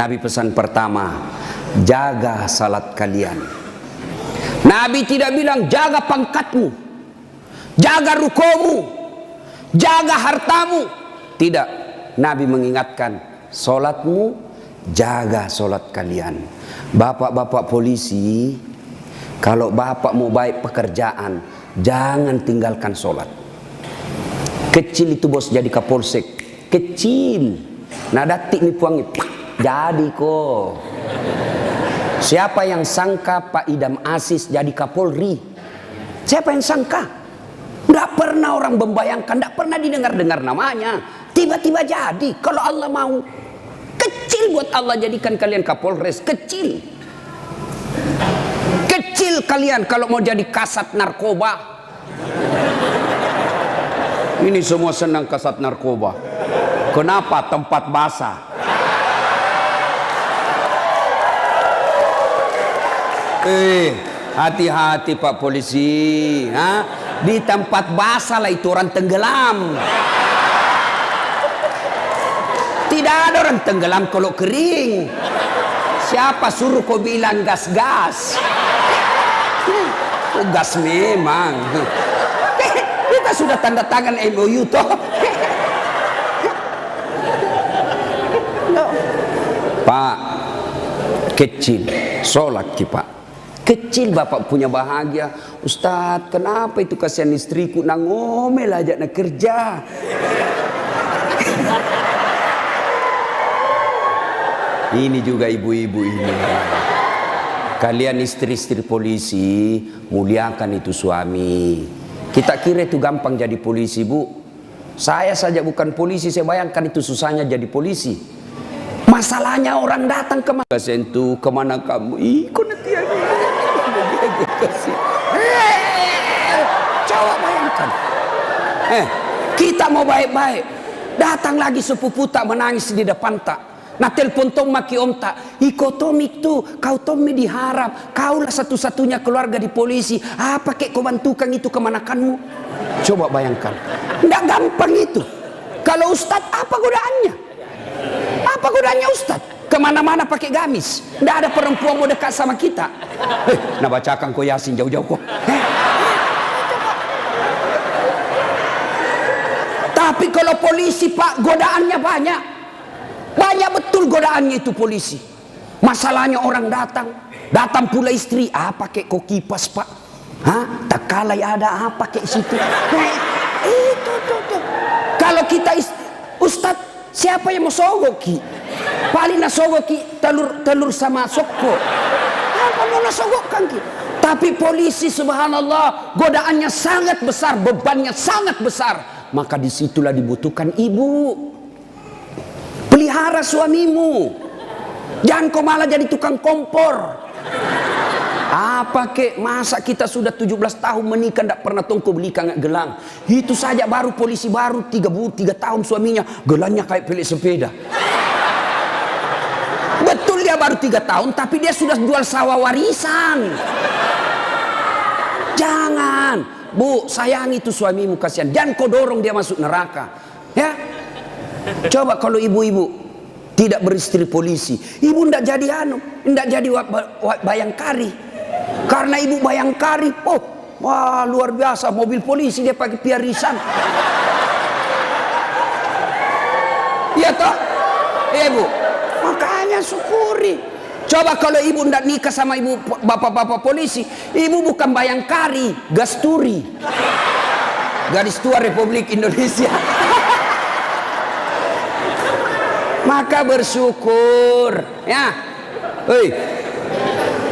Nabi pesan pertama, jaga salat kalian. Nabi tidak bilang jaga pangkatmu, jaga rukomu, jaga hartamu. Tidak. Nabi mengingatkan, salatmu, jaga salat kalian. Bapak-bapak polisi, kalau bapak mau baik pekerjaan, jangan tinggalkan salat. Kecil itu bos jadi kapolsek, kecil. Nah datik nih puangi, jadi kok. Siapa yang sangka Pak Idam Aziz jadi Kapolri? Siapa yang sangka? Tidak pernah orang membayangkan, tidak pernah didengar-dengar namanya. Tiba-tiba jadi. Kalau Allah mau, kecil buat Allah jadikan kalian Kapolres, kecil. Kecil kalian kalau mau jadi kasat narkoba. Ini semua senang kasat narkoba. Kenapa? Tempat basah. Hati-hati Pak Polisi. Di tempat basah lah itu orang tenggelam. Tidak ada orang tenggelam kalau kering. Siapa suruh kau bilang gas-gas? Gas memang. Kita sudah tanda tangan MOU toh. Pak, kecil, sholat ki Pak. Kecil bapak punya bahagia. Ustadz, kenapa itu kasihan istriku nang ngomel aja nak kerja. Ini juga ibu-ibu ini. Kalian istri-istri polisi, muliakan itu suami. Kita kira itu gampang jadi polisi, Bu. Saya saja bukan polisi, saya bayangkan itu susahnya jadi polisi. Masalahnya orang datang ke mana? Sentuh kemana kamu? Ih, kok nanti ada. Coba bayangkan. Kita mau baik-baik. Datang lagi sepupu tak menangis di depan tak. Nah telepon tom maki om tak. Iko tomik tuh, kau Tommy diharap. Kaulah satu-satunya keluarga di polisi. Apa kek kau bantukan itu kemanakanmu? Coba bayangkan. Nggak gampang itu. Kalau Ustadz apa godaannya? Apa gunanya Ustadz? Kemana-mana pakai gamis. Nggak ada perempuan mau dekat sama kita. Nah bacakan kau Yasin jauh-jauh kok. Tapi kalau polisi Pak, godaannya banyak. Banyak betul godaannya itu polisi. Masalahnya orang datang. Datang pula istri. Pakai kok kipas Pak? Tak kalai ada apa kayak situ. Itu tuh. Kalau kita Ustadz, siapa yang mau sogoki? Paling nasogoki telur sama soko. Apa mau nasogokkan ki? Tapi polisi subhanallah godaannya sangat besar, bebannya sangat besar. Maka disitulah dibutuhkan ibu. Pelihara suamimu. Jangan kau malah jadi tukang kompor. Apa kek, masa kita sudah 17 tahun menikah tidak pernah tongko beli gelang. Itu saja baru polisi baru 3 tahun suaminya gelangnya kayak pelik sepeda. Betul dia baru 3 tahun tapi dia sudah jual sawah warisan. Jangan Bu, sayangi itu suamimu kasihan. Jangan kau dorong dia masuk neraka. Ya. Coba kalau ibu-ibu tidak beristri polisi, ibu tidak jadi tidak jadi bayangkari. Karena ibu bayangkari, wah luar biasa mobil polisi dia pakai piarisan. Iya toh? Iya Bu. Makanya syukuri. Coba kalau ibu tidak nikah sama ibu bapak-bapak polisi, ibu bukan bayangkari, gasturi. Gadis tua Republik Indonesia. Maka bersyukur ya.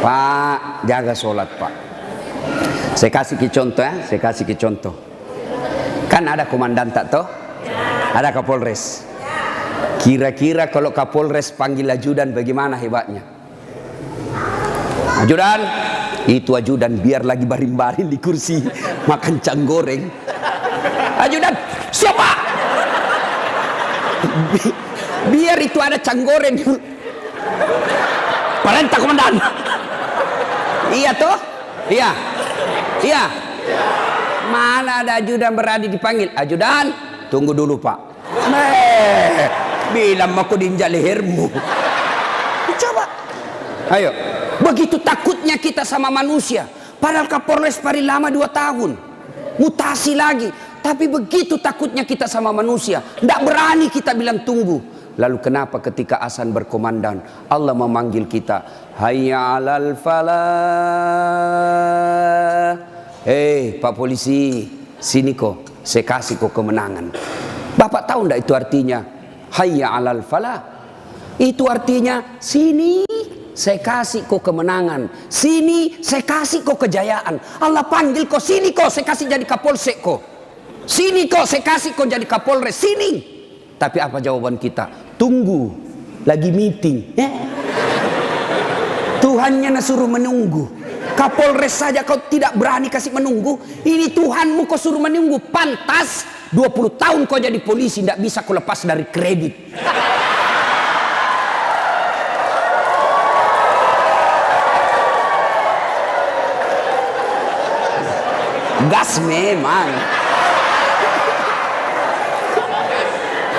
Pak, jaga sholat Pak. Saya kasih contoh ya, saya kasih contoh. Kan ada komandan tak toh? Ada Kapolres. Kira-kira kalau Kapolres panggil ajudan bagaimana hebatnya? Ajudan, itu ajudan biar lagi baring-baring di kursi makan cang goreng. Ajudan, siapa? Biar itu ada cang goreng. Perintah komandan. Iya toh? Iya. Iya. Mana ada ajudan berani dipanggil? Ajudan, tunggu dulu Pak. Bilang aku diinjak lehermu. Ayo, begitu takutnya kita sama manusia. Padahal Kapolres paling lama 2 tahun, mutasi lagi. Tapi begitu takutnya kita sama manusia, tidak berani kita bilang tunggu. Lalu kenapa ketika azan berkomandan, Allah memanggil kita, hayya 'alal falah. Hei Pak Polisi, sini kok, saya kasih kok kemenangan. Bapak tahu tidak itu artinya hayya 'alal falah? Itu artinya sini saya kasih kok kemenangan, sini saya kasih kok kejayaan. Allah panggil kok, sini kok saya kasih jadi Kapolsek kok, sini kok saya kasih kok jadi Kapolres, sini. Tapi apa jawaban kita? Tunggu, lagi meeting. Tuhannya suruh menunggu. Kapolres saja kau tidak berani kasih menunggu. Ini Tuhanmu kau suruh menunggu. Pantas 20 tahun kau jadi polisi, tidak bisa kau lepas dari kredit. Gas memang.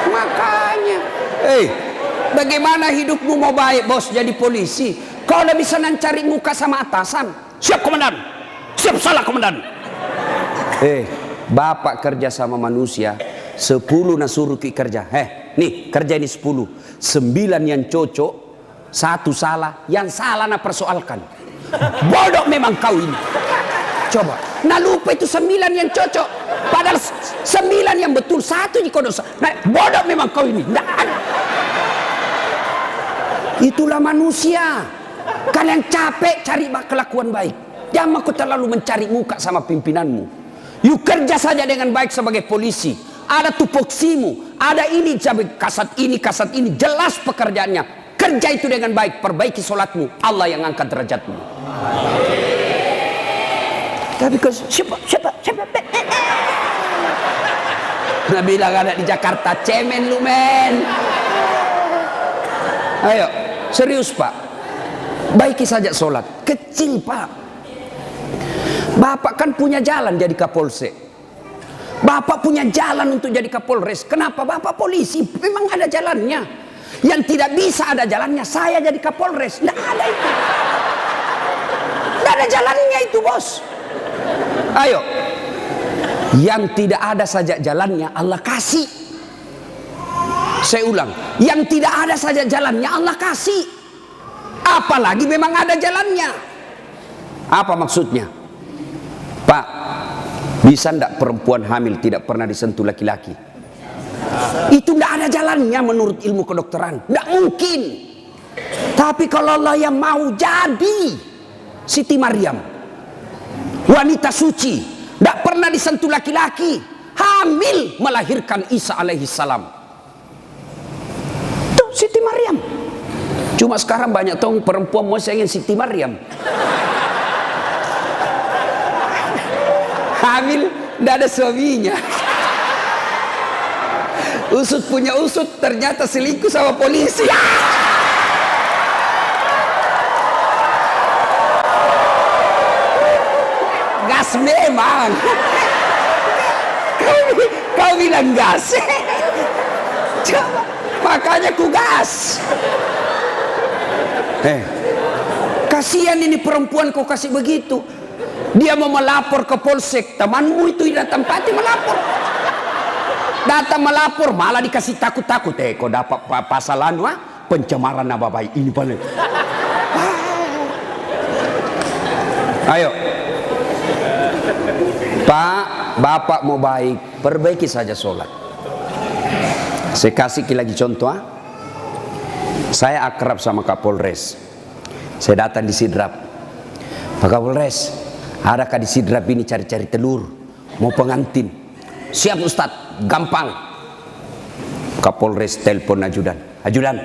Makanya, bagaimana hidupmu mau baik bos jadi polisi? Kau udah bisa cari muka sama atasan. Siap komandan, siap salah komandan. Bapak kerja sama manusia, 10 suruh ki kerja. Nih kerja ini 10, 9 yang cocok, 1 salah, yang salah persoalkan. Bodoh memang kau ini. Coba, lupa itu 9 yang cocok, padahal 9 yang betul, 1 jika dosa. Bodoh memang kau ini. Nggak ada. Itulah manusia. Kalian capek cari kelakuan baik. Jangan kau terlalu mencari muka sama pimpinanmu. Yuk kerja saja dengan baik sebagai polisi. Ada tupoksimu, ada ini, kasat ini, jelas pekerjaannya. Kerja itu dengan baik, perbaiki sholatmu, Allah yang angkat derajatmu. Tapi kau siapa? Nah bilang ada di Jakarta, cemen lu men. Ayo, serius Pak, baiki saja sholat. Kecil Pak. Bapak kan punya jalan jadi Kapolsek. Bapak punya jalan untuk jadi Kapolres. Kenapa? Bapak polisi, memang ada jalannya. Yang tidak bisa ada jalannya, saya jadi Kapolres. Tidak ada itu. Tidak ada jalannya itu bos. Ayo, yang tidak ada saja jalannya Allah kasih. Saya ulang, yang tidak ada saja jalannya Allah kasih. Apalagi memang ada jalannya. Apa maksudnya? Pak, bisa ndak perempuan hamil tidak pernah disentuh laki-laki? Itu ndak ada jalannya menurut ilmu kedokteran. Ndak mungkin. Tapi kalau Allah yang mau jadi Siti Maryam, wanita suci, tidak pernah disentuh laki-laki, hamil melahirkan Isa alaihi salam. Tuh Siti Maryam. Cuma sekarang banyak tahu perempuan mau ingin Siti Maryam. Hamil tidak ada suaminya. Usut punya usut, ternyata selingkuh sama polisi. Gas memang. Kau bilang gas. Coba, makanya ku gas. Kasihan ini perempuan kau kasih begitu. Dia mau melapor ke polsek, temanmu itu datang pati melapor. Datang melapor malah dikasih takut-takut. Kau dapat pasalan pencemaran nama baik ini paling. Ayo. Pak, Bapak mau baik, perbaiki saja sholat. Saya kasih lagi contoh. Saya akrab sama Kapolres. Saya datang di Sidrap. Pak Kapolres, adakah di Sidrap ini cari-cari telur, mau pengantin? Siap Ustadz, gampang. Kapolres telepon ajudan. Ajudan,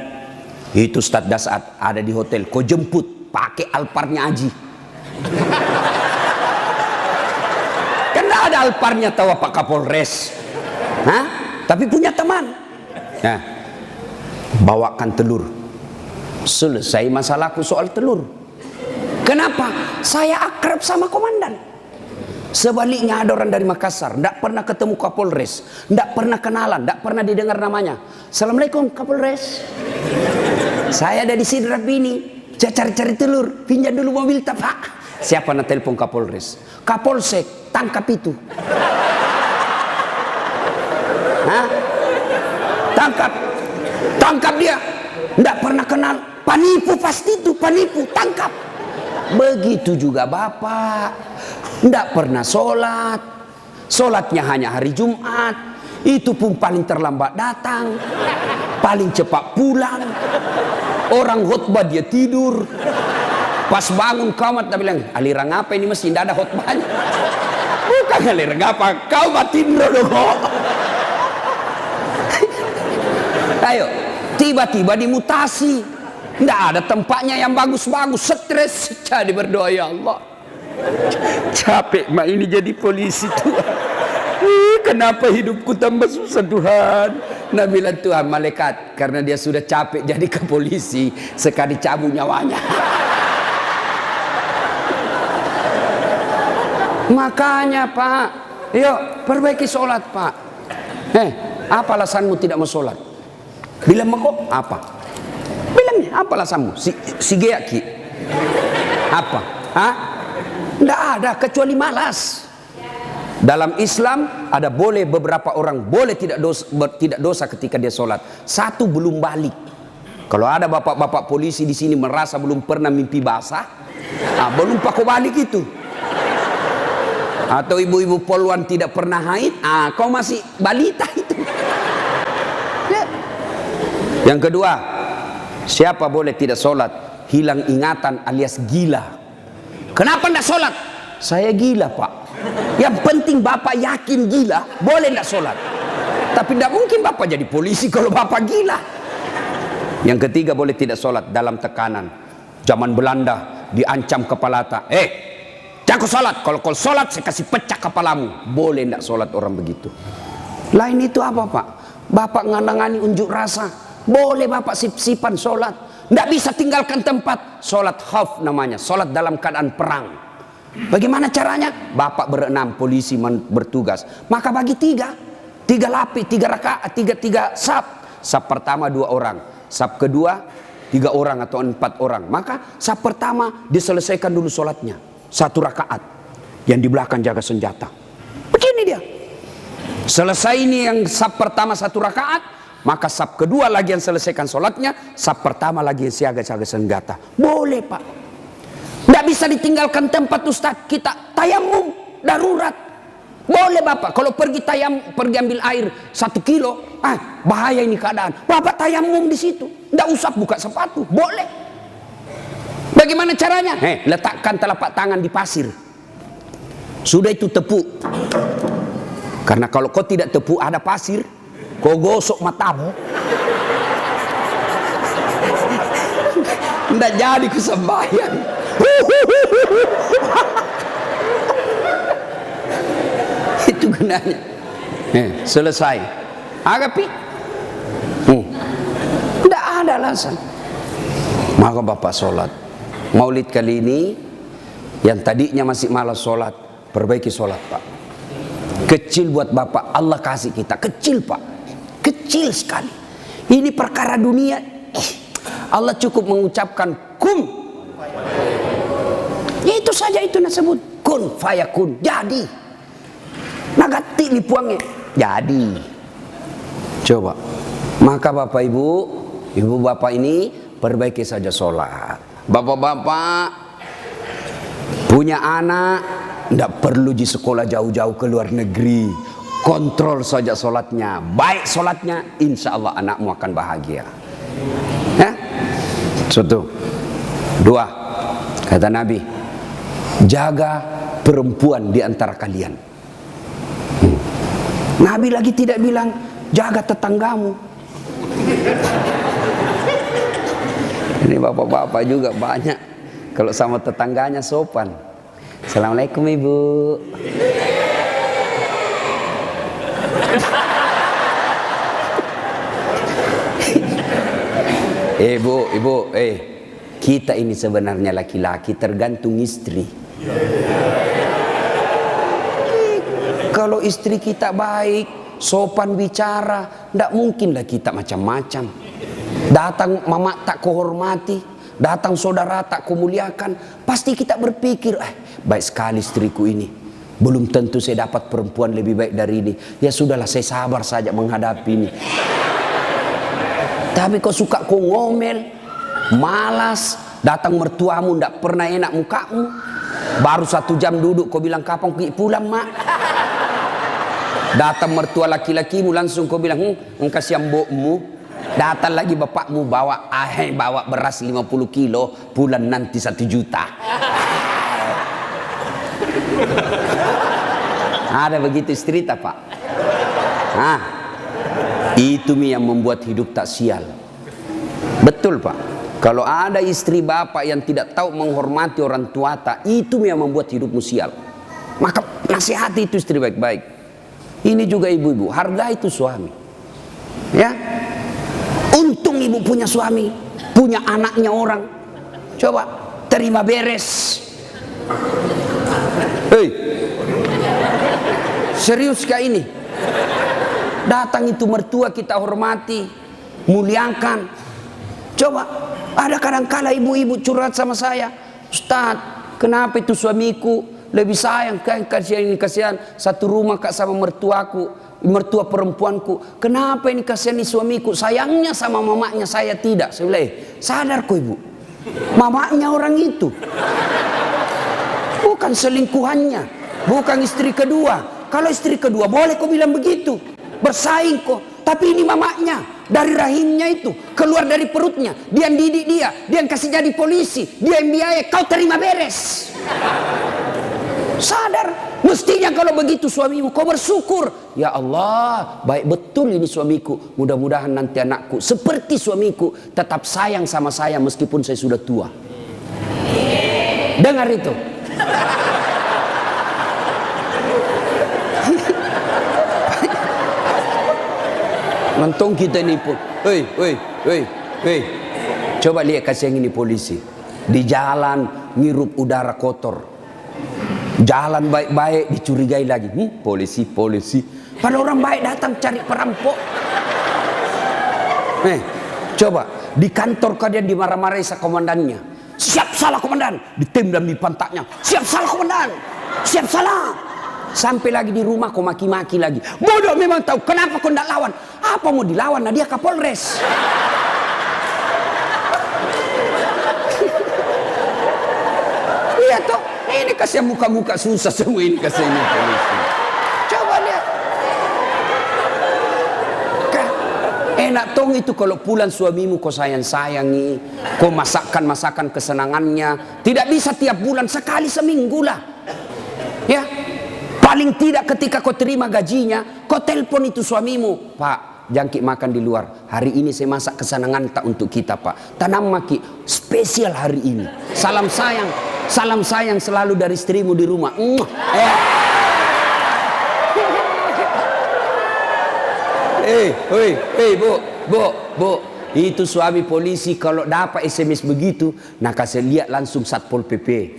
itu Ustadz Dasat ada di hotel, kau jemput pakai Alparnya Aji. Karena ada Alparnya tahu Pak Kapolres. Tapi punya teman. Nah, bawakan telur. Selesai masalahku soal telur. Kenapa? Saya akrab sama komandan. Sebaliknya ada orang dari Makassar, tidak pernah ketemu Kapolres, tidak pernah kenalan, tidak pernah didengar namanya. Assalamualaikum Kapolres. Saya ada di Sidrap ini. Saya cari-cari telur, pinjam dulu mobil tak Pak. Siapa nak telepon Kapolres? Kapolsek, tangkap itu. Hah? Tangkap dia. Tidak pernah kenal, penipu pasti itu, penipu, tangkap. Begitu juga Bapak, tidak pernah sholat, sholatnya hanya hari Jumat, itu pun paling terlambat datang, paling cepat pulang. Orang khutbah dia tidur, pas bangun kamat dia bilang, aliran apa ini masih tidak ada khutbahnya. Bukan aliran apa, kau matiin dulu. Ayo, tiba-tiba dimutasi, tidak ada tempatnya yang bagus-bagus, stres. Jadi berdoa, ya Allah, capek mak ini jadi polisi Tuhan. Kenapa hidupku tambah susah Tuhan? Nah bilang Tuhan, malaikat, karena dia sudah capek jadi ke polisi, sekali cabut nyawanya. Makanya Pak, yuk perbaiki sholat Pak. Apa alasanmu tidak mau sholat? Bilang kok apa? Bilangnya apa alasanmu? Si geaki. Apa? Hah? Tidak ada kecuali malas. Dalam Islam ada boleh beberapa orang boleh tidak dosa ketika dia sholat. Satu, belum balik. Kalau ada bapak-bapak polisi di sini merasa belum pernah mimpi basah, belum pakai balik itu. Atau ibu-ibu poluan tidak pernah haid, kau masih balita itu. Ya. Yang kedua, siapa boleh tidak sholat? Hilang ingatan alias gila. Kenapa tidak sholat? Saya gila Pak. Yang penting Bapak yakin gila, boleh tidak sholat. Tapi tidak mungkin Bapak jadi polisi kalau Bapak gila. Yang ketiga, boleh tidak sholat dalam tekanan. Zaman Belanda diancam kepala tak. Jangan sholat. Kalau kau sholat saya kasih pecah kepalamu. Boleh tidak sholat orang begitu. Lain itu apa Pak? Bapak nganangani unjuk rasa. Boleh Bapak sip-sipan sholat. Tidak bisa tinggalkan tempat. Sholat khauf namanya. Sholat dalam keadaan perang. Bagaimana caranya? Bapak berenam, polisi bertugas. Maka bagi tiga lapis, 3 rakaat, tiga saf. Saf pertama 2 orang, saf kedua 3 orang atau 4 orang. Maka saf pertama diselesaikan dulu sholatnya 1 rakaat. Yang di belakang jaga senjata. Begini dia. Selesai ini yang saf pertama 1 rakaat, maka saf kedua lagi yang selesaikan sholatnya, saf pertama lagi yang siaga-siaga senjata. Boleh Pak. Tidak bisa ditinggalkan tempat Ustaz. Kita tayamum darurat. Boleh Bapak. Kalau pergi ambil air 1 kilo, bahaya ini keadaan. Bapak tayamum di situ. Tidak usah buka sepatu. Boleh. Bagaimana caranya? Letakkan telapak tangan di pasir. Sudah itu tepuk. Karena kalau kau tidak tepuk ada pasir, kau gosok matamu. Tidak jadi kesembahyang. Itu gunanya. Selesai. Agapi. Tidak ada alasan. Maka Bapak sholat. Maulid kali ini, yang tadinya masih malas sholat, perbaiki sholat Pak. Kecil buat Bapak, Allah kasih kita. Kecil Pak. Kecil sekali. Ini perkara dunia. Allah cukup mengucapkan kun. Itu saja itu disebut kun fayakun. Jadi. Nagati lipuangnya. Jadi. Coba. Maka Bapak Ibu, Ibu Bapak ini perbaiki saja sholat. Bapak-bapak punya anak, tidak perlu di sekolah jauh-jauh ke luar negeri. Kontrol saja sholatnya. Baik sholatnya, insya Allah anakmu akan bahagia. Ya? 1. 2. Kata Nabi, jaga perempuan di antara kalian. Nabi lagi tidak bilang jaga tetanggamu. Ini bapak-bapak juga banyak kalau sama tetangganya sopan. Assalamualaikum Ibu. Ibu, kita ini sebenarnya laki-laki tergantung istri. Kalau istri kita baik, sopan bicara, tidak mungkinlah kita macam-macam. Datang mama tak kehormati, datang saudara tak kumuliakan, pasti kita berpikir, baik sekali istriku ini. Belum tentu saya dapat perempuan lebih baik dari ini. Ya sudahlah, saya sabar saja menghadapi ini. Tapi kau suka kau ngomel, malas, datang mertuamu ndak pernah enak mukamu. Baru 1 jam duduk kau bilang kapan pulang mak. Datang mertua laki-lakimu langsung kau bilang kasihan mbokmu. Datang lagi bapakmu bawa beras 50 kilo, pulang nanti 1 juta. Ada begitu istri tak pak? Itu yang membuat hidup tak sial. Betul pak. Kalau ada istri bapak yang tidak tahu menghormati orang tua tak, itu yang membuat hidupmu sial. Maka nasihati itu istri baik-baik. Ini juga ibu-ibu, hargai itu suami. Ya, untung ibu punya suami, punya anaknya orang. Coba terima beres. Hei, serius kah ini? Datang itu mertua kita hormati, muliakan. Coba, ada kadang-kala ibu-ibu curhat sama saya, Ustaz, kenapa itu suamiku lebih sayang, kasihan satu rumah kak sama mertua perempuanku. Kenapa ini kasihan nih suamiku, sayangnya sama mamanya saya tidak. Saya bilang, sadar kok ibu, mamanya orang itu, bukan selingkuhannya, bukan istri kedua. Kalau istri kedua boleh kau bilang begitu, bersaing kok. Tapi ini mamanya, dari rahimnya itu, keluar dari perutnya, dia yang didik dia yang kasih jadi polisi, dia yang biaya, kau terima beres. Sadar, mestinya kalau begitu suamimu, kau bersyukur. Ya Allah, baik betul ini suamiku. Mudah-mudahan nanti anakku seperti suamiku, tetap sayang sama saya meskipun saya sudah tua. Dengar itu. Nonton kita ini pun, hei, coba lihat kasih yang ini polisi. Di jalan ngirup udara kotor, jalan baik-baik dicurigai lagi. Polisi. Pada orang baik datang cari perampok. Coba di kantor kalian dimarah-marahi sa komandannya. Siap salah komandan, ditendang di pantatnya. Siap salah komandan, siap salah. Sampai lagi di rumah kau maki-maki lagi. Bodoh memang tahu, kenapa kau tidak lawan? Apa mau dilawan? Nah dia Kapolres. Iya toh, ini kasih muka-muka susah semua ini kasih ini polisi. Coba lihat. Enak tong itu kalau pulang suamimu kau sayang-sayangi, kau masakan kesenangannya. Tidak bisa tiap bulan, sekali seminggu lah. Ya. Paling tidak ketika kau terima gajinya, kau telepon itu suamimu, Pak, jangkit makan di luar. Hari ini saya masak kesenangan tak untuk kita, Pak. Tanam maki spesial hari ini. Salam sayang selalu dari istrimu di rumah. Bu, itu suami polisi kalau dapat SMS begitu, nah kasih lihat langsung Satpol PP.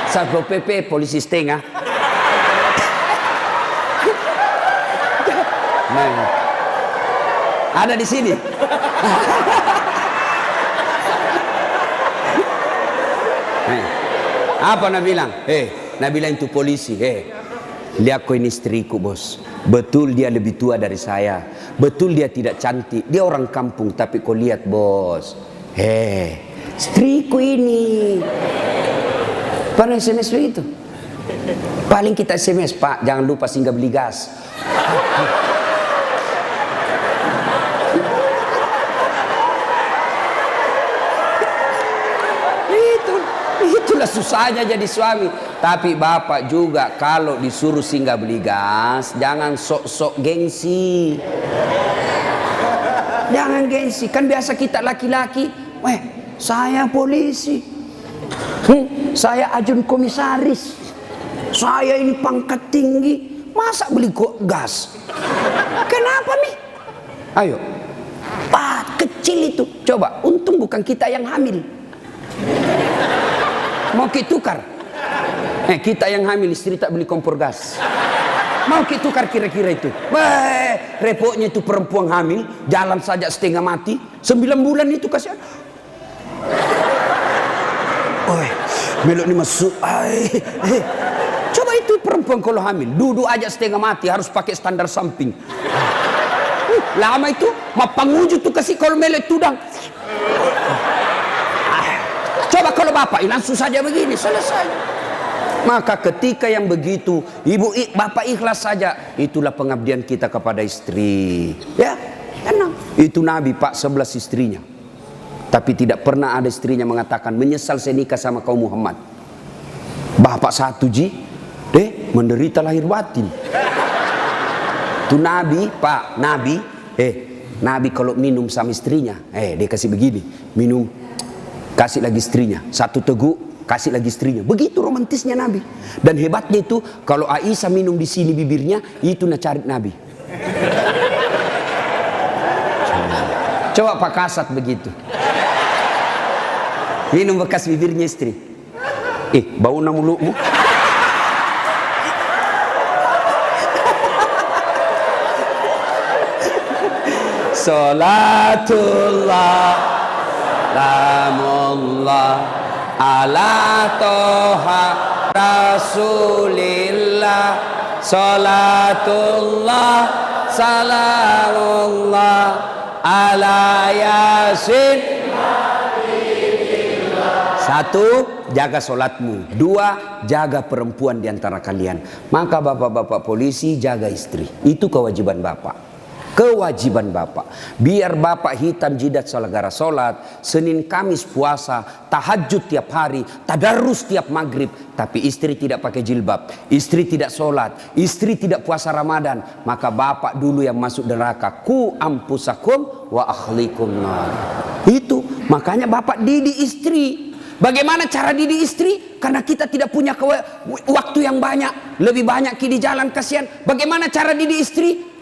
Satpol PP polisi setengah. Ada di sini. Apa nak bilang? Nak bilang itu polisi. Lihat kau ini istriku bos. Betul dia lebih tua dari saya. Betul dia tidak cantik. Dia orang kampung. Tapi kau lihat bos. Istriku ini. Pernah SMS begitu? Paling kita SMS, Pak, jangan lupa singgah beli gas. Itulah susahnya jadi suami. Tapi bapak juga kalau disuruh singgah beli gas, jangan sok-sok gengsi. Jangan gengsi. Kan biasa kita laki-laki, saya polisi, saya ajun komisaris, saya ini pangkat tinggi, masa beli gas? Kenapa nih? Ayo, Pak, kecil itu. Coba, untung bukan kita yang hamil. Mau kita tukar? Kita yang hamil, istri tak beli kompor gas. Mau kita tukar kira-kira itu? Repotnya itu perempuan hamil, jalan saja setengah mati, 9 bulan itu kasihan. Melok ni masuk. Coba itu perempuan kalau hamil, duduk aja setengah mati, harus pakai standar samping. Lama itu, mapanguju tuh kasih kalau melek tudang. Coba kalau bapak, langsung saja begini, selesai. Maka ketika yang begitu, bapak ikhlas saja, itulah pengabdian kita kepada istri. Ya, tenang. Itu Nabi Pak 11 istrinya. Tapi tidak pernah ada istrinya mengatakan menyesal saya nikah sama kau Muhammad. Bapak satu menderita lahir batin. Itu Nabi Pak, Nabi kalau minum sama istrinya, dia kasih begini, minum, kasih lagi istrinya, satu teguk, kasih lagi istrinya. Begitu romantisnya Nabi. Dan hebatnya itu, kalau Aisyah minum di sini bibirnya, itu cari Nabi. Coba Pak Kasat begitu. Minum bekas bibirnya istri. Bau mulutmu. Salatullah Salamullah ala toha Rasulillah. Salatullah Salamullah ala Yasin. Satu, jaga solatmu. Dua, jaga perempuan di antara kalian. Maka bapak-bapak polisi jaga istri. Itu kewajiban bapak. Kewajiban bapak. Biar bapak hitam jidat gara solat, Senin Kamis puasa, tahajud tiap hari, tadarus tiap maghrib. Tapi istri tidak pakai jilbab, istri tidak solat, istri tidak puasa Ramadan. Maka bapak dulu yang masuk neraka. Ku ampusakum wa akhlikum nar. Itu makanya bapak didik istri. Bagaimana cara didik istri? Karena kita tidak punya waktu yang banyak. Lebih banyak di jalan, kasihan. Bagaimana cara didik istri?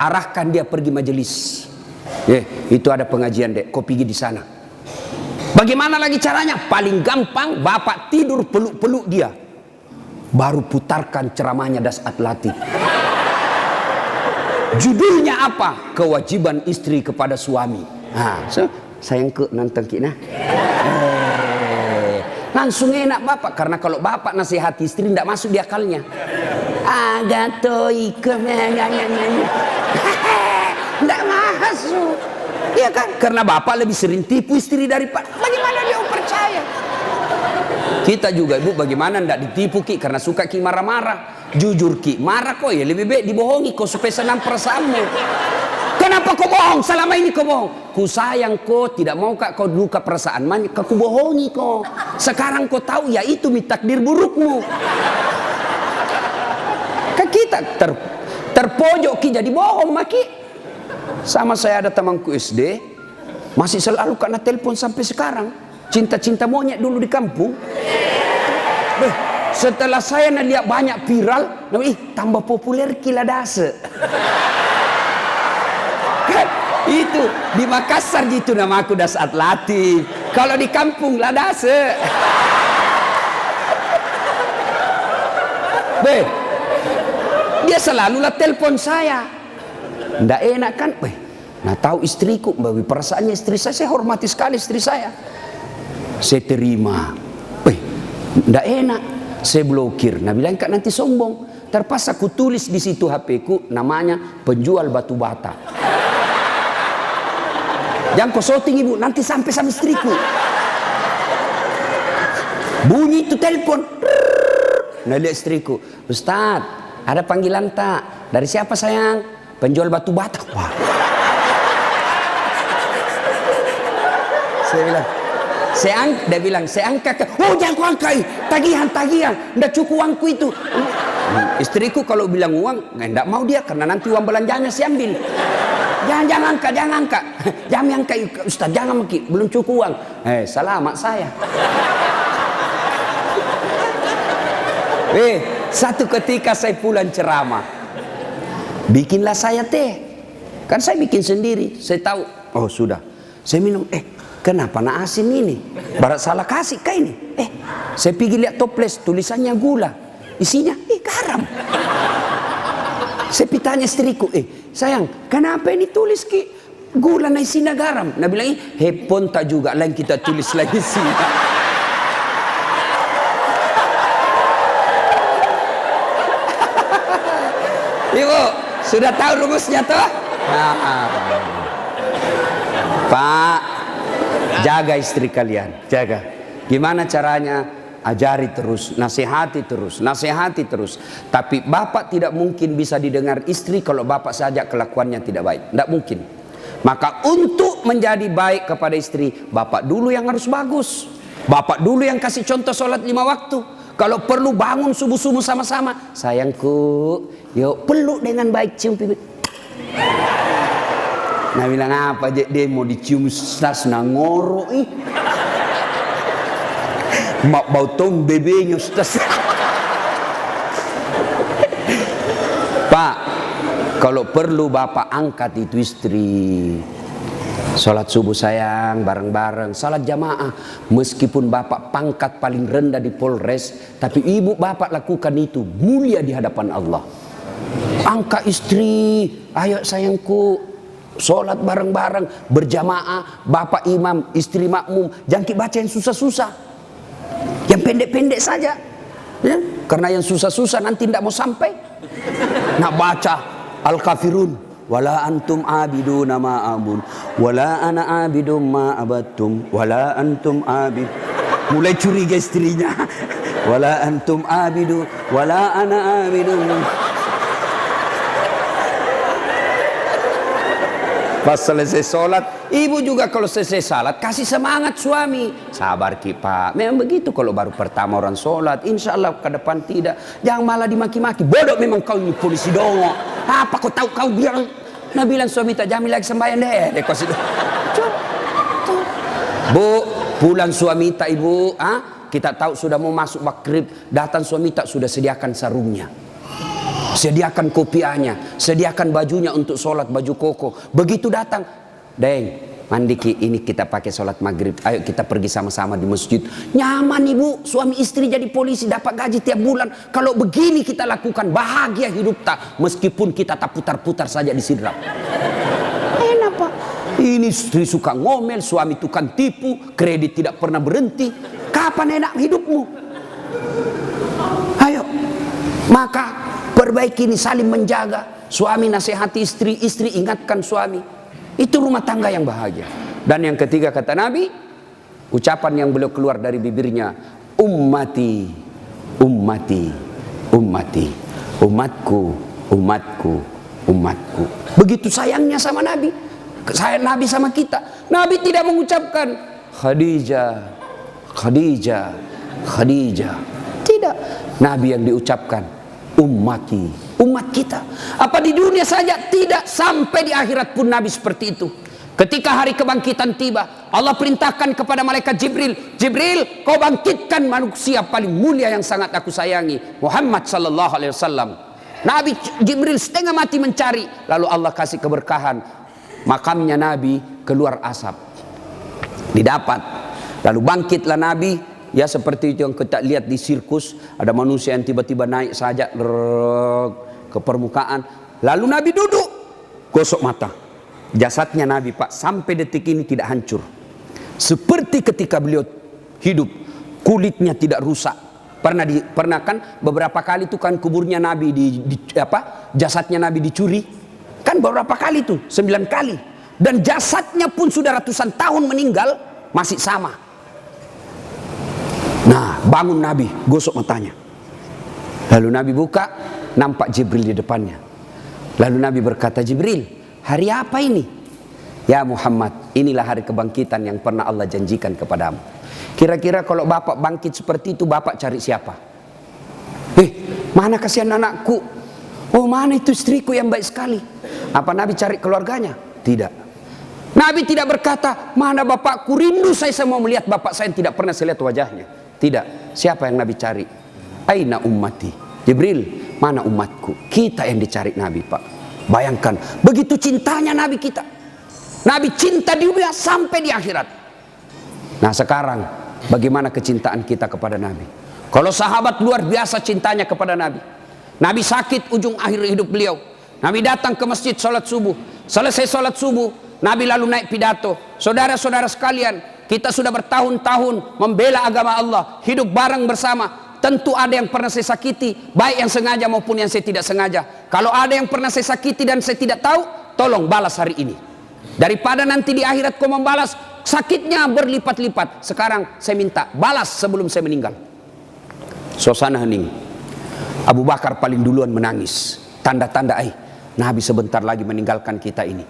Arahkan dia pergi majelis. Itu ada pengajian dek, kau pergi di sana. Bagaimana lagi caranya? Paling gampang, bapak tidur peluk-peluk dia. Baru putarkan ceramahnya Dasat Latif. Judulnya apa? Kewajiban istri kepada suami. Sayang ke nonton kita. Langsung enak bapak, karena kalau bapak nasihati istri tidak masuk di akalnya. Tidak masuk, ya kan? Karena bapak lebih sering tipu istri daripada. Bagaimana dia percaya? Kita juga ibu, bagaimana tidak ditipu ki? Karena suka ki marah-marah. Jujur ki, marah kok ya lebih baik dibohongi kok supaya senang perasaanmu. Kenapa kau bohong? Selama ini kau bohong. Ku sayang kau, tidak mau kau luka perasaan. Ku bohongi kau. Sekarang kau tahu ya itu takdir burukmu. Kan kita terpojok ki jadi bohong maki. Sama saya ada temanku SD, masih selalu kena telepon sampai sekarang. Cinta-cinta monyet dulu di kampung. Setelah saya lihat banyak viral, tambah populer kila dase. Itu di Makassar gitu nama aku Dasat Latif. Kalau di kampung Ladase. Dia selalu lah telepon saya. Nggak enak kan? Nah tahu istriku, bagi perasaannya istri saya hormati sekali istri saya. Saya terima. Nggak enak. Saya blokir. Nah bilang kak nanti sombong. Terpaksa ku tulis di situ HP ku namanya penjual batu bata. Jangan kau shooting ibu, nanti sampai sama istriku. Bunyi itu telepon. Nah lihat istriku, Ustaz, ada panggilan tak? Dari siapa sayang? Penjual batu bata. Wah. Saya bilang, dia bilang, saya angkat. Oh jangan kau angkat, tagihan. Nggak cukup uangku itu. Istriku kalau bilang uang, nggak mau dia karena nanti uang belanjanya saya ambil. Jangan angkat. Jangan angkat Ustaz, jangan maki, belum cukup uang. Selamat saya. Satu ketika saya pulang ceramah. Bikinlah saya teh. Kan saya bikin sendiri. Saya tahu, oh sudah. Saya minum, kenapa nak asin ini? Barat salah kasih kah ini? Saya pergi lihat toples, tulisannya gula. Isinya, garam. Saya tanya istriku, sayang, kenapa ini tulis ki gula na isinya garam? Nah bilang, hepon tak juga, lain kita tulis lagi sini. Ibu, sudah tahu rumusnya toh? Nah, Pak, jaga istri kalian, jaga. Gimana caranya? Ajari terus, nasihati terus, nasihati terus. Tapi bapak tidak mungkin bisa didengar istri kalau bapak saja kelakuannya tidak baik. Tidak mungkin. Maka untuk menjadi baik kepada istri, bapak dulu yang harus bagus. Bapak dulu yang kasih contoh sholat 5 waktu. Kalau perlu bangun subuh-subuh sama-sama. Sayangku, yuk peluk dengan baik, cium pipi. Nah bilang apa aja dia mau dicium stas nangoro ih. Mak bau tong bebenya stas. Pak, kalau perlu bapak angkat itu istri. Sholat subuh sayang, bareng-bareng, sholat jamaah. Meskipun bapak pangkat paling rendah di Polres, tapi ibu bapak lakukan itu mulia di hadapan Allah. Angkat istri, ayo sayangku, sholat bareng-bareng, berjamaah, bapak imam, istri makmum. Jangan baca yang susah-susah, yang pendek-pendek saja, ya? Karena yang susah-susah nanti tidak mau sampai. Nak baca Al-Kafirun, wala antum abiduna ma abun, wala ana abidum ma abattum, wala antum abid. Mulai curiga istrinya. Wala antum abidu, wala ana abidum. Pas selesai sholat, ibu juga kalau selesai sholat kasih semangat suami. Sabar ki pak, memang begitu kalau baru pertama orang sholat. Insya Allah ke depan tidak. Jangan malah dimaki-maki. Bodoh memang kau ini polisi dongo. Apa kau tahu kau bilang? Nah bilang suami tak jamin lagi sembahyang deh. Bu, pulang suami tak ibu. Kita tahu sudah mau masuk maghrib. Datang suami tak sudah sediakan sarungnya. Sediakan kopiahnya, sediakan bajunya untuk sholat, baju koko. Begitu datang, Deng, mandi ki, ini kita pakai sholat maghrib. Ayo kita pergi sama-sama di masjid. Nyaman ibu, suami istri jadi polisi, dapat gaji tiap bulan. Kalau begini kita lakukan, bahagia hidup tak. Meskipun kita tak putar-putar saja di sidrap. Enak pak. Ini istri suka ngomel, suami tukang tipu, kredit tidak pernah berhenti. Kapan enak hidupmu? Ayo, maka perbaiki ini, saling menjaga. Suami nasihati istri, istri ingatkan suami. Itu rumah tangga yang bahagia. Dan yang ketiga kata Nabi, ucapan yang beliau keluar dari bibirnya, ummati, ummati, ummati, umatku, umatku, umatku. Begitu sayangnya sama Nabi. Sayang Nabi sama kita. Nabi tidak mengucapkan Khadijah, Khadijah, Khadijah. Tidak. Nabi yang diucapkan ummati, umat kita. Apa di dunia saja? Tidak, sampai di akhirat pun Nabi seperti itu. Ketika hari kebangkitan tiba, Allah perintahkan kepada malaikat Jibril, Jibril, kau bangkitkan manusia paling mulia yang sangat aku sayangi, Muhammad sallallahu alaihi wasallam. Nabi Jibril setengah mati mencari, lalu Allah kasih keberkahan, makamnya Nabi keluar asap, didapat. Lalu bangkitlah Nabi. Ya seperti itu yang kita lihat di sirkus, ada manusia yang tiba-tiba naik saja ke permukaan. Lalu Nabi duduk, gosok mata. Jasadnya Nabi pak sampai detik ini tidak hancur. Seperti ketika beliau hidup, kulitnya tidak rusak. Pernah kan beberapa kali itu kan kuburnya Nabi jasadnya Nabi dicuri. Kan beberapa kali itu, 9 kali. Dan jasadnya pun sudah ratusan tahun meninggal, masih sama. Nah, bangun Nabi, gosok matanya. Lalu Nabi buka, nampak Jibril di depannya. Lalu Nabi berkata, Jibril, hari apa ini? Ya Muhammad, inilah hari kebangkitan yang pernah Allah janjikan kepadamu. Kira-kira kalau bapak bangkit seperti itu, bapak cari siapa? Mana kasihan anakku? Oh, mana itu istriku yang baik sekali? Apa Nabi cari keluarganya? Tidak. Nabi tidak berkata, mana bapakku, rindu saya mau melihat bapak saya yang tidak pernah saya lihat wajahnya. Tidak. Siapa yang Nabi cari? Aina ummati. Jibril, mana umatku? Kita yang dicari Nabi pak. Bayangkan, begitu cintanya Nabi kita. Nabi cinta di dunia sampai di akhirat. Nah sekarang, bagaimana kecintaan kita kepada Nabi? Kalau sahabat luar biasa cintanya kepada Nabi. Nabi sakit ujung akhir hidup beliau. Nabi datang ke masjid sholat subuh. Selesai sholat subuh, Nabi lalu naik pidato. Saudara-saudara sekalian, kita sudah bertahun-tahun membela agama Allah, hidup bareng bersama. tentu ada yang pernah saya sakiti, baik yang sengaja maupun yang saya tidak sengaja. Kalau ada yang pernah saya sakiti dan saya tidak tahu, tolong balas hari ini. Daripada nanti di akhirat kau membalas, sakitnya berlipat-lipat. Sekarang saya minta balas sebelum saya meninggal. Suasana hening. Abu Bakar paling duluan menangis. Tanda-tanda Nabi sebentar lagi meninggalkan kita ini.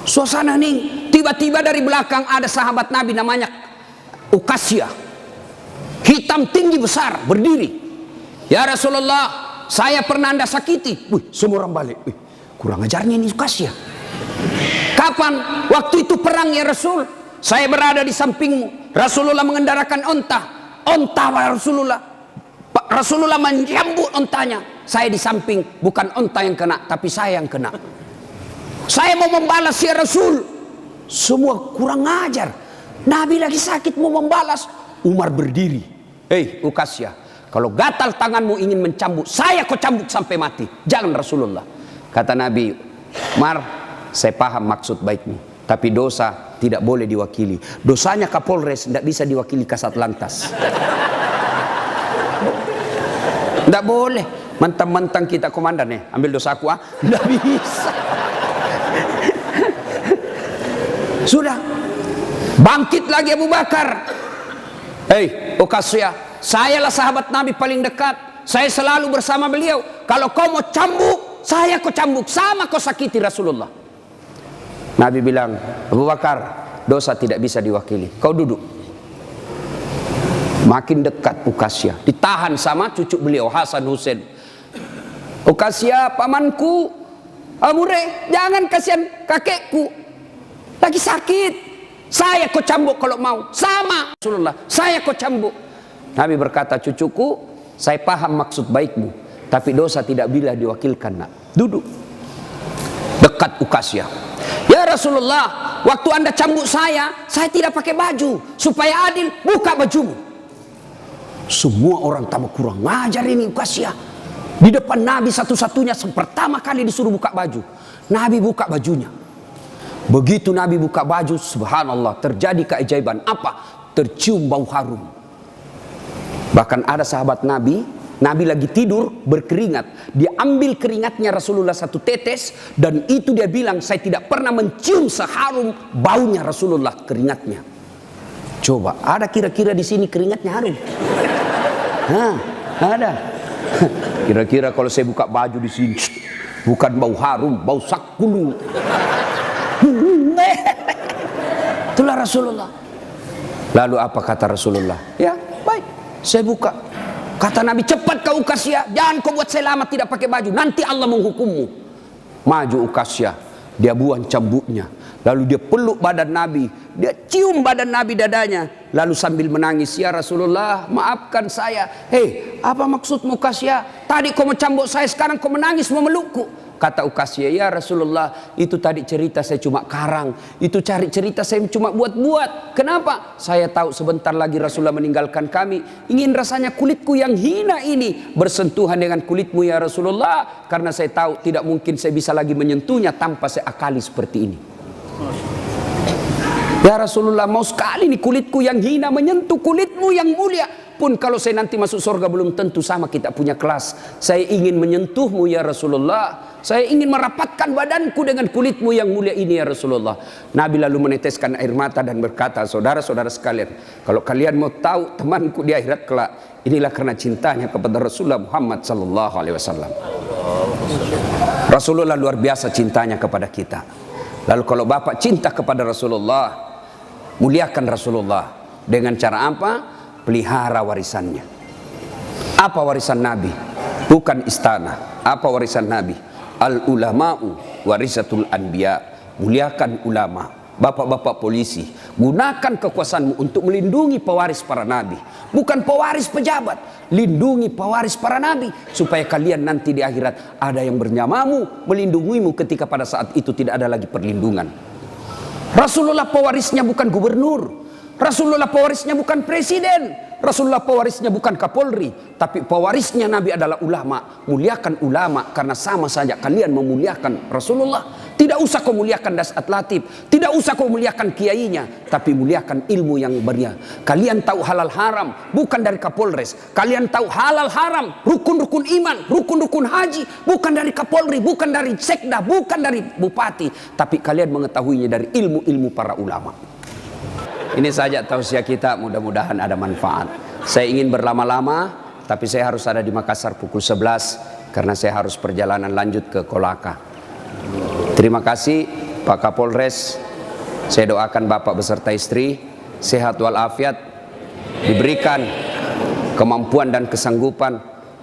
Suasana hening. Tiba-tiba dari belakang ada sahabat Nabi namanya Uqasyah, hitam tinggi besar, berdiri. Ya Rasulullah, saya pernah Anda sakiti. Semua orang balik. Kurang ajarnya ini Uqasyah. Kapan? Waktu itu perang ya Rasul. Saya berada di sampingmu. Rasulullah mengendarakan onta. Rasulullah menyambut ontanya. Saya di samping, bukan onta yang kena, tapi saya yang kena. Saya mau membalas ya Rasul. Semua kurang ajar. Nabi lagi sakit mau membalas. Umar berdiri. Uqasyah, kalau gatal tanganmu ingin mencambuk, saya kau cambuk sampai mati. Jangan Rasulullah. Kata Nabi, Umar, saya paham maksud baikmu, tapi dosa tidak boleh diwakili. Dosanya Kapolres tidak bisa diwakili Kasat Lantas. Tidak boleh. Mentang-mentang kita komandan ambil dosaku tidak bisa. Sudah. Bangkit lagi Abu Bakar. Uqasyah, sayalah sahabat Nabi paling dekat. Saya selalu bersama beliau. Kalau kau mau cambuk, saya kau cambuk. Sama kau sakiti Rasulullah. Nabi bilang, Abu Bakar, dosa tidak bisa diwakili. Kau duduk. Makin dekat Uqasyah. Ditahan sama cucu beliau, Hasan Husain. Uqasyah, pamanku. Amure, jangan kasihan kakekku. Lagi sakit. Saya kau cambuk kalau mau. Sama Rasulullah, saya kau cambuk. Nabi berkata, cucuku, saya paham maksud baikmu, tapi dosa tidak bila diwakilkan. Duduk. Dekat Uqasyah. Ya Rasulullah, waktu Anda cambuk saya tidak pakai baju. Supaya adil, buka bajumu. Semua orang tambah kurang ngajar ini Uqasyah. Di depan Nabi satu-satunya pertama kali disuruh buka baju. Nabi buka bajunya. Begitu Nabi buka baju, subhanallah, terjadi keajaiban. Apa? Tercium bau harum. Bahkan ada sahabat Nabi lagi tidur berkeringat. Dia ambil keringatnya Rasulullah satu tetes, dan itu dia bilang, saya tidak pernah mencium seharum baunya Rasulullah keringatnya. Coba, ada kira-kira di sini keringatnya harum? Ada. Kira-kira kalau saya buka baju di sini, bukan bau harum, bau sakulu. Itulah Rasulullah. Lalu apa kata Rasulullah? Ya, baik, saya buka. Kata Nabi, cepat kau Uqasyah, jangan kau buat saya lama tidak pakai baju, nanti Allah menghukummu. Maju Uqasyah, dia buang cambuknya, lalu dia peluk badan Nabi, dia cium badan Nabi dadanya, lalu sambil menangis, ya Rasulullah, maafkan saya. Apa maksudmu Uqasyah? Tadi kau mencambuk saya, sekarang kau menangis memelukku. Kata Uqasyah, ya Rasulullah, itu tadi cerita saya cuma karang, itu cari cerita saya cuma buat-buat. Kenapa? Saya tahu sebentar lagi Rasulullah meninggalkan kami. Ingin rasanya kulitku yang hina ini bersentuhan dengan kulitmu ya Rasulullah, karena saya tahu tidak mungkin saya bisa lagi menyentuhnya tanpa saya akali seperti ini. Ya Rasulullah, mau sekali nih kulitku yang hina menyentuh kulitmu yang mulia. Pun kalau saya nanti masuk surga belum tentu sama kita punya kelas. Saya ingin menyentuhmu ya Rasulullah. Saya ingin merapatkan badanku dengan kulitmu yang mulia ini ya Rasulullah. Nabi lalu meneteskan air mata dan berkata, saudara-saudara sekalian, kalau kalian mau tahu temanku di akhirat kelak, inilah karena cintanya kepada Rasulullah Muhammad sallallahu alaihi wasallam. Rasulullah luar biasa cintanya kepada kita. Lalu kalau Bapak cinta kepada Rasulullah, muliakan Rasulullah. Dengan cara apa? Pelihara warisannya. Apa warisan Nabi? Bukan istana. Apa warisan Nabi? Al-ulama'u warisatul anbiya. Muliakan ulama. Bapak-bapak polisi, gunakan kekuasaanmu untuk melindungi pewaris para nabi. Bukan pewaris pejabat. Lindungi pewaris para nabi, supaya kalian nanti di akhirat ada yang bernyamamu, melindungimu ketika pada saat itu tidak ada lagi perlindungan. Rasulullah pewarisnya bukan gubernur. Rasulullah pewarisnya bukan presiden. Rasulullah pewarisnya bukan Kapolri. Tapi pewarisnya Nabi adalah ulama. Muliakan ulama, karena sama saja kalian memuliakan Rasulullah. Tidak usah kau muliakan Dasat Latif, tidak usah kau muliakan kiainya, tapi muliakan ilmu yang beria. Kalian tahu halal haram bukan dari Kapolres. Kalian tahu halal haram, rukun-rukun iman, rukun-rukun haji bukan dari Kapolri, bukan dari sekda, bukan dari bupati, tapi kalian mengetahuinya dari ilmu-ilmu para ulama. Ini saja tausiah kita, mudah-mudahan ada manfaat. Saya ingin berlama-lama, tapi saya harus ada di Makassar pukul 11 karena saya harus perjalanan lanjut ke Kolaka. Terima kasih Pak Kapolres. Saya doakan Bapak beserta istri sehat walafiat, diberikan kemampuan dan kesanggupan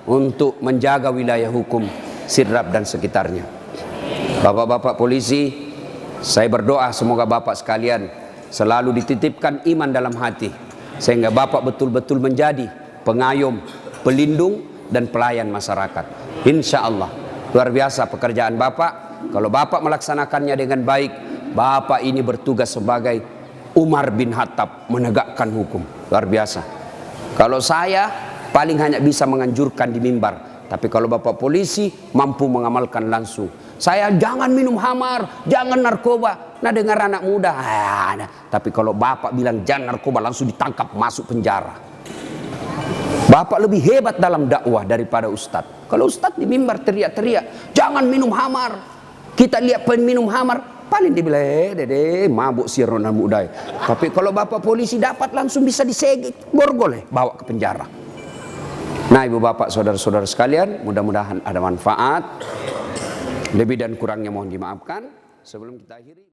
untuk menjaga wilayah hukum Sidrap dan sekitarnya. Bapak-bapak polisi, saya berdoa semoga Bapak sekalian selalu dititipkan iman dalam hati, sehingga Bapak betul-betul menjadi pengayom, pelindung dan pelayan masyarakat. Insya Allah luar biasa pekerjaan Bapak. Kalau Bapak melaksanakannya dengan baik, Bapak ini bertugas sebagai Umar bin Khattab, menegakkan hukum. Luar biasa. Kalau saya paling hanya bisa menganjurkan di mimbar, tapi kalau Bapak polisi mampu mengamalkan langsung. Saya jangan minum khamar, jangan narkoba. Nah, dengar anak muda, tapi kalau Bapak bilang jangan narkoba, langsung ditangkap masuk penjara. Bapak lebih hebat dalam dakwah daripada ustadz. Kalau ustadz di mimbar teriak-teriak, jangan minum khamar. Kita lihat peminum khamar, paling dibilang, dede, mabuk si Ronald Mudai. Tapi kalau Bapak polisi dapat langsung bisa disegit, borgol, bawa ke penjara. Nah, ibu bapak, saudara-saudara sekalian, mudah-mudahan ada manfaat. Lebih dan kurangnya mohon dimaafkan. Sebelum kita akhiri.